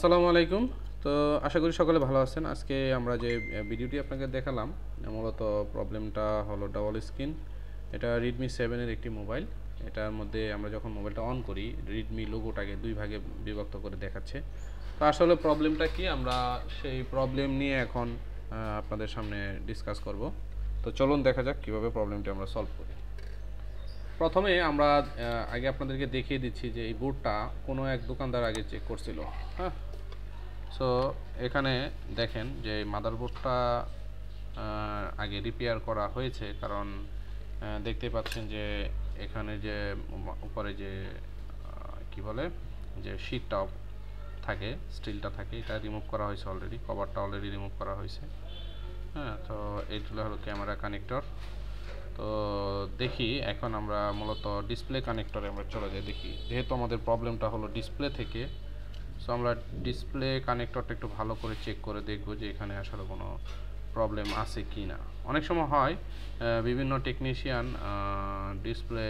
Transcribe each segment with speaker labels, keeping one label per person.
Speaker 1: আসসালামু আলাইকুম। তো আশা করি সকলে ভালো আছেন। আজকে আমরা যে ভিডিওটি আপনাকে দেখালাম মূলত প্রবলেমটা হলো ডাবল স্ক্রিন। এটা Redmi 7 এর একটি মোবাইল। এটার মধ্যে আমরা যখন মোবাইলটা অন করি Redmi লোগোটাকে দুই ভাগে বিভক্ত করে দেখাচ্ছে। তো আসলে প্রবলেমটা কি আমরা সেই প্রবলেম নিয়ে এখন আপনাদের সামনে ডিসকাস করব। তো চলুন দেখা যাক কিভাবে প্রবলেমটি আমরা সলভ করি। প্রথমে আমরা আগে আপনাদেরকে দেখিয়ে দিচ্ছি যে এই বোর্ডটা কোনো এক দোকানদার আগে চেক করছিল। হ্যাঁ, সো এখানে দেখেন যে মাদারবোর্ডটা আগে রিপেয়ার করা হয়েছে, কারণ দেখতে পাচ্ছেন যে এখানে যে উপরে যে কি বলে যে শীটটা থাকে, স্টিলটা থাকে, এটা রিমুভ করা হয়েছে অলরেডি, কভারটা অলরেডি রিমুভ করা হয়েছে। হ্যাঁ, তো এইগুলো হলো ক্যামেরা কানেক্টর। তো দেখি এখন আমরা মূলত ডিসপ্লে কানেক্টরে আমরা চলে যাই। দেখি যেহেতু আমাদের প্রবলেমটা হলো ডিসপ্লে থেকে, সো আমরা ডিসপ্লে কানেক্টরটা একটু ভালো করে চেক করে দেখব যে এখানে আসলে কোনো প্রবলেম আছে কি না। অনেক সময় হয় বিভিন্ন টেকনিশিয়ান ডিসপ্লে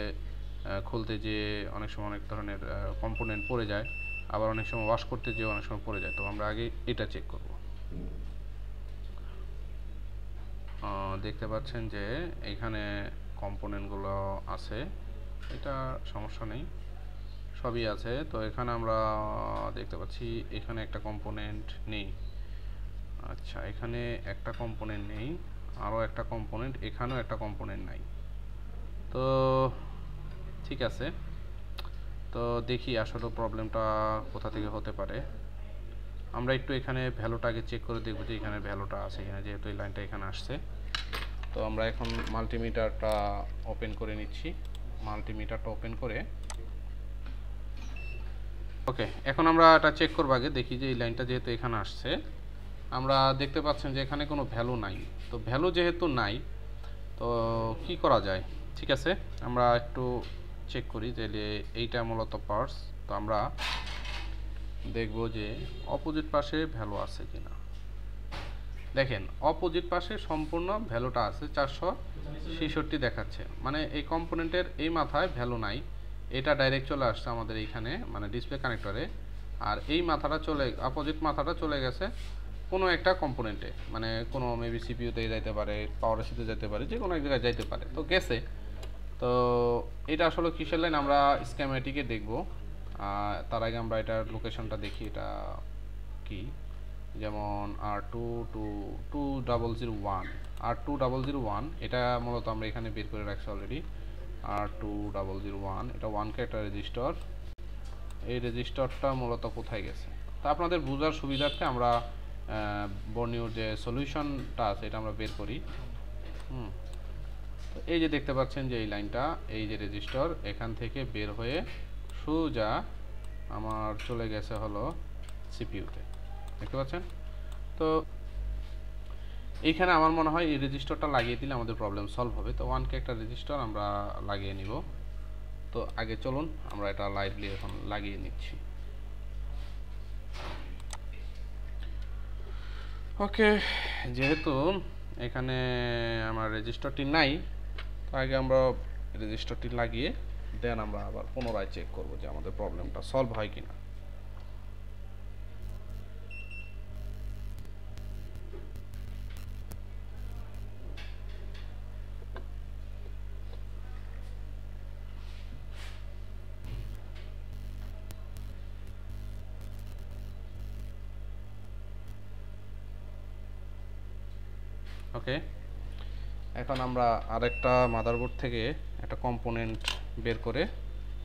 Speaker 1: খুলতে যেয়ে অনেক সময় অনেক ধরনের কম্পোনেন্ট পড়ে যায়, আবার অনেক সময় ওয়াশ করতে যেয়ে অনেক সময় পড়ে যায়। তো আমরা আগে এটা চেক করব। দেখতে পাচ্ছেন যে এইখানে কম্পোনেন্টগুলো আছে, এটা সমস্যা নেই, সবই আছে। তো এখানে আমরা দেখতে পাচ্ছি এখানে একটা কম্পোনেন্ট নেই। আচ্ছা, এখানে একটা কম্পোনেন্ট নেই, আরও একটা কম্পোনেন্ট, এখানেও একটা কম্পোনেন্ট নাই। তো ঠিক আছে, তো দেখি আসলে প্রবলেমটা কোথা থেকে হতে পারে। আমরা একটু এখানে ভ্যালুটা আগে চেক করে দেখব যে এখানে ভ্যালুটা আছে কিনা, যেহেতু এই লাইনটা এখানে আসছে। তো আমরা এখন মাল্টিমিটারটা ওপেন করে নিচ্ছি। মাল্টিমিটারটা ওপেন করে ওকে, এখন আমরা এটা চেক করব। আগে দেখি যে এই লাইনটা যেহেতু এখানে আসছে, আমরা দেখতে পাচ্ছেন যে এখানে কোনো ভ্যালু নাই। তো ভ্যালু যেহেতু নাই, তো কি করা যায়? ঠিক আছে, আমরা একটু চেক করি যে এইটা মূলত পার্স। তো আমরা দেখব যে অপোজিট পাশে ভ্যালু আছে কিনা। দেখেন অপোজিট পাশে সম্পূর্ণ ভ্যালুটা আছে, 466 দেখাচ্ছে, মানে এই কম্পোনেন্টের এই মাথায় ভ্যালু নাই। এটা ডাইরেক্ট চলে আসছে আমাদের এইখানে, মানে ডিসপ্লে কানেক্টরে। আর এই মাথাটা অপোজিট মাথাটা চলে গেছে কোনো একটা কম্পোনেন্টে, মানে কোনো মেবি সিপিইউতে যাইতে পারে, পাওয়ার এসিতে যেতে পারে, যে কোনো এক জায়গায় যাইতে পারে। তো গেছে। তো এটা আসলে কিসের লাইন আমরা স্ক্যামেটিকে দেখব। তার আগে আমরা এটার লোকেশনটা দেখি, এটা কি। যেমন R2001 এটা মূলত আমরা এখানে বের করে রাখছি অলরেডি। R2001 এটা 1K একটা রেজিস্টার। এই রেজিস্টারটা মূলত কোথায় গেছে তা আপনাদের বোঝার সুবিধার্থে আমরা বর্নিওর যে সলিউশনটা আছে এটা আমরা বের করি। তো এই যে দেখতে পাচ্ছেন যে এই লাইনটা, এই যে রেজিস্টার, এখান থেকে বের হয়ে সোজা আমার চলে গেছে হলো সিপিইউতে, দেখতে পাচ্ছেন। তো এইখানে আমার মনে হয় এই রেজিস্টারটা লাগিয়ে দিলে আমাদের প্রবলেম সলভ হবে। তো 1K একটা রেজিস্টার আমরা লাগিয়ে নিব। তো আগে চলুন আমরা এটা লাইভলি এখন লাগিয়ে নিচ্ছি। ওকে, যেহেতু এখানে আমার রেজিস্টারটি নাই, তো আগে আমরা রেজিস্টারটি লাগিয়ে দেন আমরা আবার পুনরায় চেক করব যে আমাদের প্রবলেমটা সলভ হয় কিনা। ওকে, এখন আমরা আরেকটা মাদারবোর্ড থেকে একটা কম্পোনেন্ট বের করে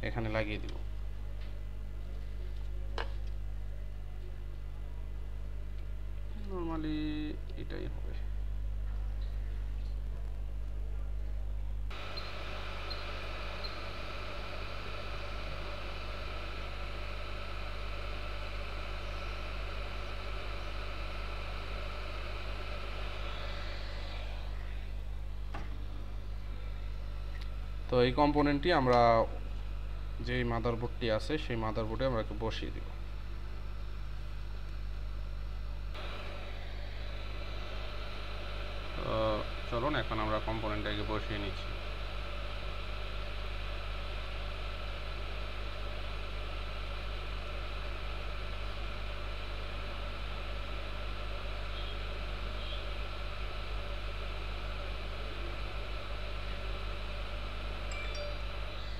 Speaker 1: এখানে লাগিয়ে দিব। নরমালি এটাই হবে। তো এই কম্পোনেন্টটি আমরা যেই মাদারবোর্ডটি আছে সেই মাদারবোর্ডে আমরা বসিয়ে দিব। তো চলুন এখন আমরা কম্পোনেন্টটাকে বসিয়ে নিচ্ছি।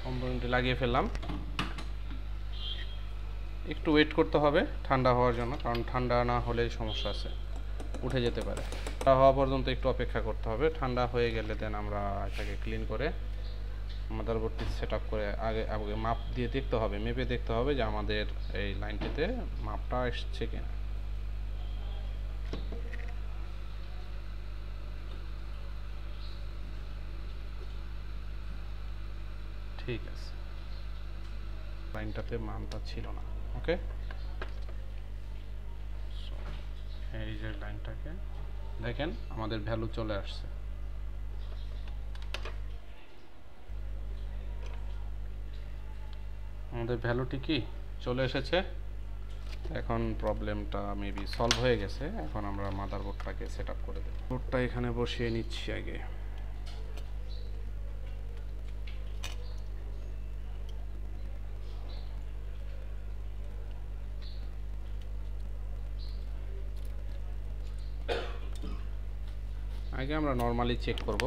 Speaker 1: কম্পোনেন্টে লাগিয়ে ফেললাম। একটু ওয়েট করতে হবে ঠান্ডা হওয়ার জন্য, কারণ ঠান্ডা না হলে সমস্যা আছে, উঠে যেতে পারে। ঠান্ডা হওয়া পর্যন্ত একটু অপেক্ষা করতে হবে। ঠান্ডা হয়ে গেলে দেন আমরা এটাকে ক্লিন করে মাদারবোর্ডটি সেট আপ করে আগে মাপ দিয়ে দেখতে হবে, মেপে দেখতে হবে যে আমাদের এই লাইনটিতে মাপটা এসছে কিনা। ঠিক আছে, লাইনটাতে মানটা ছিল না। ওকে, এই যে লাইনটাকে দেখেন আমাদের ভ্যালু চলে আসছে। আমাদের ভ্যালুটি কি চলে এসেছে। এখন প্রবলেমটা মেবি সলভ হয়ে গেছে। এখন আমরা মাদারবোর্ডটাকে সেট আপ করে দেব। বোর্ডটা এখানে বসিয়ে নিচ্ছি আগে। আগে আমরা নরমালি চেক করব।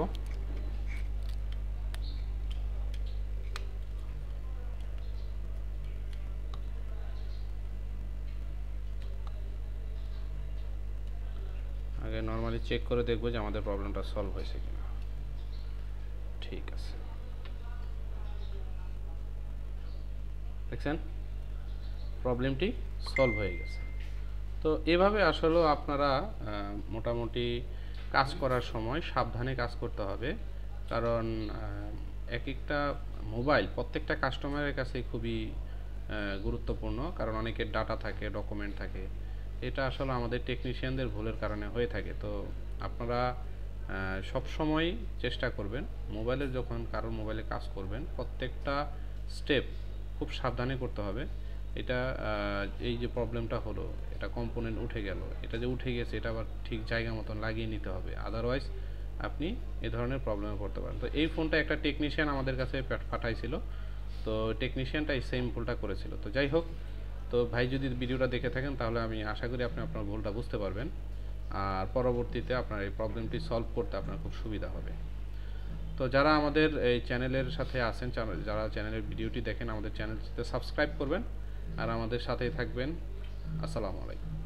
Speaker 1: আগে নরমালি চেক করে দেখব যে আমাদের প্রবলেমটা সলভ হয়েছে কিনা। ঠিক আছে, দেখছেন প্রবলেমটি সলভ হয়ে গেছে। তো এভাবে আসলে আপনারা মোটামুটি কাজ করার সময় সাবধানে কাজ করতে হবে, কারণ এক একটা মোবাইল প্রত্যেকটা কাস্টমারের কাছে খুবই গুরুত্বপূর্ণ, কারণ অনেকের ডাটা থাকে, ডকুমেন্ট থাকে। এটা আসলে আমাদের টেকনিশিয়ানদের ভুলের কারণে হয়ে থাকে। তো আপনারা সব সময় চেষ্টা করবেন মোবাইলের যখন কারোর মোবাইলে কাজ করবেন প্রত্যেকটা স্টেপ খুব সাবধানে করতে হবে। এটা এই যে প্রবলেমটা হলো, এটা কম্পোনেন্ট উঠে গেল, এটা যে উঠে গেছে এটা আবার ঠিক জায়গা মতন লাগিয়ে নিতে হবে, আদারওয়াইজ আপনি এ ধরনের প্রবলেমে পড়তে পারেন। তো এই ফোনটা একটা টেকনিশিয়ান আমাদের কাছে পাঠাইছিল, তো টেকনিশিয়ানটা এই সেম ভুলটা করেছিল। তো যাই হোক, তো ভাই যদি ভিডিওটা দেখে থাকেন তাহলে আমি আশা করি আপনি আপনার ভুলটা বুঝতে পারবেন, আর পরবর্তীতে আপনার এই প্রবলেমটি সলভ করতে আপনার খুব সুবিধা হবে। তো যারা আমাদের এই চ্যানেলের সাথে আছেন, যারা চ্যানেলের ভিডিওটি দেখেন, আমাদের চ্যানেলটিতে সাবস্ক্রাইব করবেন আর আমাদের সাথেই থাকবেন। আসসালামু আলাইকুম।